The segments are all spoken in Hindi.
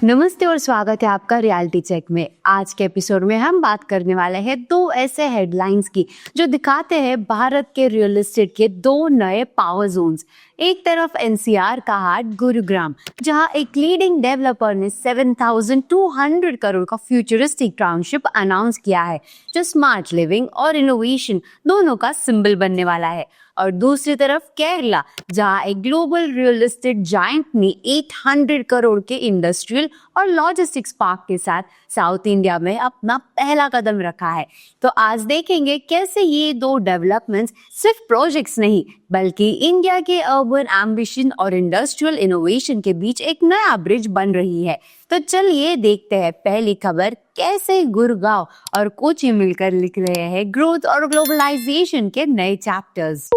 नमस्ते और स्वागत है आपका रियलिटी चेक में। आज के एपिसोड में हम बात करने वाले हैं दो ऐसे हेडलाइंस की जो दिखाते हैं भारत के रियल एस्टेट के दो नए पावर जोन्स। एक तरफ एनसीआर का हार्ट गुरुग्राम, जहां एक लीडिंग डेवलपर ने 7,200 करोड़ का फ्यूचरिस्टिक टाउनशिप अनाउंस किया है, जो स्मार्ट लिविंग और इनोवेशन दोनों का सिंबल बनने वाला है। और दूसरी तरफ केरला, जहां एक ग्लोबल रियल एस्टेट जायंट ने 800 करोड़ के इंडस्ट्रियल और लॉजिस्टिक्स पार्क के साथ साउथ इंडिया में अपना पहला कदम रखा है। तो आज देखेंगे कैसे ये दो डेवलपमेंट्स सिर्फ प्रोजेक्ट्स नहीं बल्कि इंडिया के अर्बन एम्बिशन और इंडस्ट्रियल इनोवेशन के बीच एक नया ब्रिज बन रही है। तो चलिए देखते हैं पहली खबर, कैसे गुड़गांव और कोची मिलकर लिख रहे हैं ग्रोथ और ग्लोबलाइजेशन के नए chapters.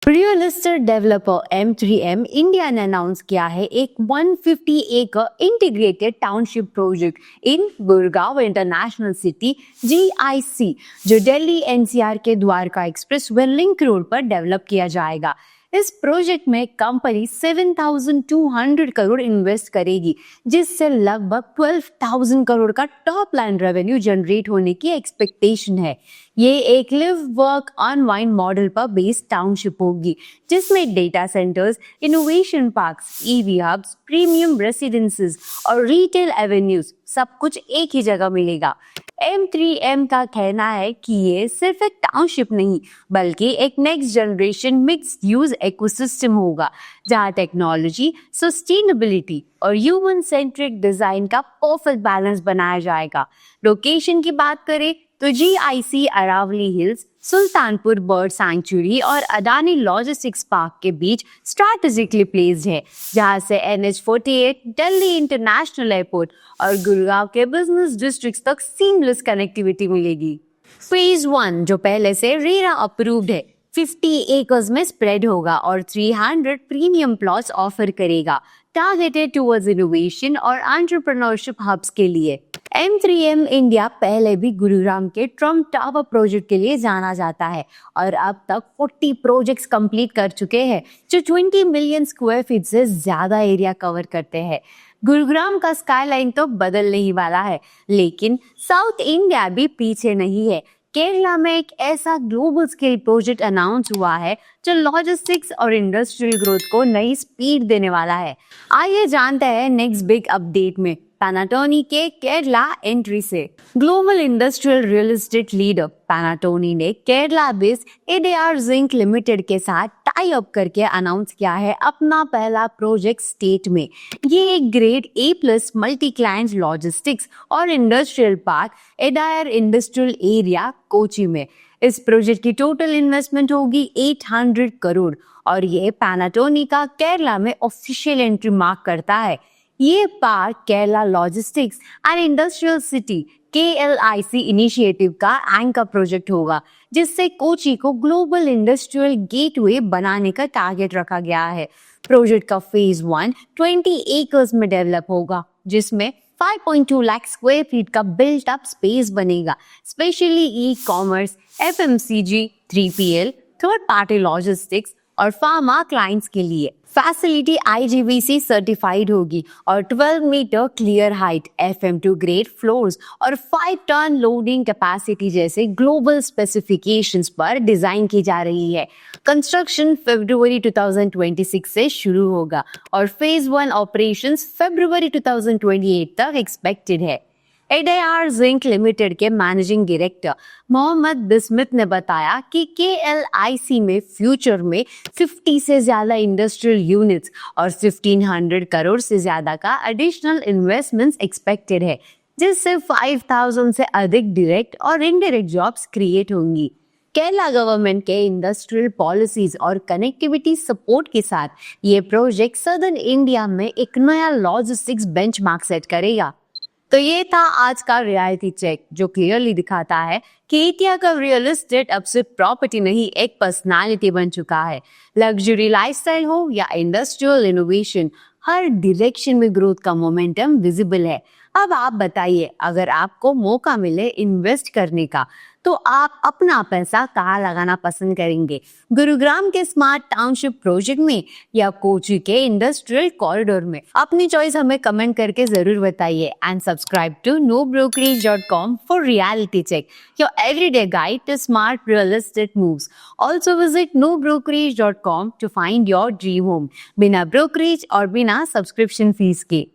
Real estate developer M3M India ने अनाउंस किया है एक 150 एकड़ integrated township project in Gurgaon international city GIC, जो दिल्ली NCR के Dwarka express way link road पर डेवलप किया जाएगा। इस प्रोजेक्ट में कंपनी 7,200 करोड़ इन्वेस्ट करेगी, जिससे लगभग 12,000 करोड़ का टॉप लाइन रेवेन्यू जनरेट होने की एक्सपेक्टेशन है। ये एक लिव वर्क अनवाइंड मॉडल पर बेस्ड टाउनशिप होगी, जिसमें data centres, innovation parks, EV hubs, premium residences और रिटेल एवेन्यूज सब कुछ एक ही जगह मिलेगा। M3M का कहना है कि ये सिर्फ एक टाउनशिप नहीं बल्कि एक next generation mixed use ecosystem होगा, जहां टेक्नोलॉजी, सस्टेनेबिलिटी और ह्यूमन सेंट्रिक डिजाइन का परफेक्ट बैलेंस बनाया जाएगा। लोकेशन की बात करें तो GIC Aravalli hills, Sultanpur bird sanctuary और अडानी लॉजिस्टिक्स पार्क के बीच स्ट्रैटेजिकली प्लेस्ड है, जहां से NH48, दिल्ली इंटरनेशनल एयरपोर्ट और गुड़गांव के बिजनेस डिस्ट्रिक्ट्स तक सीमलेस कनेक्टिविटी मिलेगी। फेज 1, जो पहले से रेरा अप्रूव्ड है, 50 एकर्स में स्प्रेड होगा और 300 प्रीमियम प्लॉट्स ऑफर करेगा, टारगेटेड टुवर्ड्स इनोवेशन और एंटरप्रेन्योरशिप हब्स के लिए। M3M इंडिया पहले भी गुरुग्राम के ट्रम्प टावर प्रोजेक्ट के लिए जाना जाता है और अब तक 40 प्रोजेक्ट्स कंप्लीट कर चुके हैं, जो 20 मिलियन स्क्वायर फीट से ज्यादा एरिया कवर करते हैं। गुरुग्राम का स्काईलाइन तो बदलने ही वाला है, लेकिन साउथ इंडिया भी पीछे नहीं है। केरला में एक ऐसा ग्लोबल स्केल प्रोजेक्ट अनाउंस हुआ है जो लॉजिस्टिक्स और इंडस्ट्रियल ग्रोथ को नई स्पीड देने वाला है। आइए जानते हैं नेक्स्ट बिग अपडेट में पैनाटोनी के केरला एंट्री से। Global industrial real estate leader Panattoni ने Kerala based ADR zinc limited के साथ टाई अप करके अनाउंस किया है अपना पहला प्रोजेक्ट स्टेट में। ये एक grade A+ multi client logistics और industrial park Edayar industrial area Kochi में। इस प्रोजेक्ट की टोटल इन्वेस्टमेंट होगी 800 करोड़ और ये पैनाटोनी का केरला में ऑफिशियल एंट्री मार्क करता है। ये park Kerala logistics and industrial city KLIC initiative का एंकर प्रोजेक्ट होगा, जिससे कोची को ग्लोबल इंडस्ट्रियल गेटवे बनाने का टारगेट रखा गया है। प्रोजेक्ट का फेज 1 20 एकर्स में डेवलप होगा, जिसमें 5.2 लाख स्क्वायर फीट का बिल्ट अप स्पेस बनेगा, specially e-commerce, FMCG, 3PL, third party logistics और फार्मा क्लाइंट्स के लिए। फैसिलिटी IGBC सर्टिफाइड होगी और 12 metre clear height, FM2 grade floors और 5 टन लोडिंग कैपेसिटी जैसे ग्लोबल स्पेसिफिकेशंस पर डिजाइन की जा रही है। कंस्ट्रक्शन फरवरी 2026 से शुरू होगा और फेज 1 ऑपरेशंस फरवरी 2028 तक एक्सपेक्टेड है। ADR जिंक लिमिटेड के मैनेजिंग डायरेक्टर मोहम्मद बिस्मित ने बताया कि KLIC में फ्यूचर में 50 से ज्यादा इंडस्ट्रियल यूनिट्स और 1500 करोड़ से ज्यादा का एडिशनल इन्वेस्टमेंट्स एक्सपेक्टेड है, जिससे 5000 से अधिक डायरेक्ट और इनडायरेक्ट जॉब्स क्रिएट होंगी। केरला गवर्नमेंट के इंडस्ट्रियल पॉलिसीज और कनेक्टिविटी सपोर्ट के साथ ये प्रोजेक्ट सदर्न इंडिया में एक नया लॉजिस्टिक्स बेंचमार्क सेट करेगा। तो ये था आज का रियलिटी चेक, जो क्लियरली दिखाता है कि इंडिया का रियल एस्टेट अब सिर्फ प्रॉपर्टी नहीं, एक पर्सनालिटी बन चुका है। लग्जरी लाइफस्टाइल हो या इंडस्ट्रियल इनोवेशन, हर डायरेक्शन में ग्रोथ का मोमेंटम विजिबल है। अब आप बताइए, अगर आपको मौका मिले इन्वेस्ट करने का, तो आप अपना पैसा कहाँ लगाना पसंद करेंगे? गुरुग्राम के स्मार्ट टाउनशिप प्रोजेक्ट में या कोची के इंडस्ट्रियल कॉरिडोर में? अपनी चॉइस हमें कमेंट करके जरूर बताइए and subscribe to nobrokerage.com for reality check, your everyday guide to smart real estate moves. Also visit nobrokerage.com to find your dream home बिना ब्रोकरेज और बिना सब्सक्रिप्शन फीस के।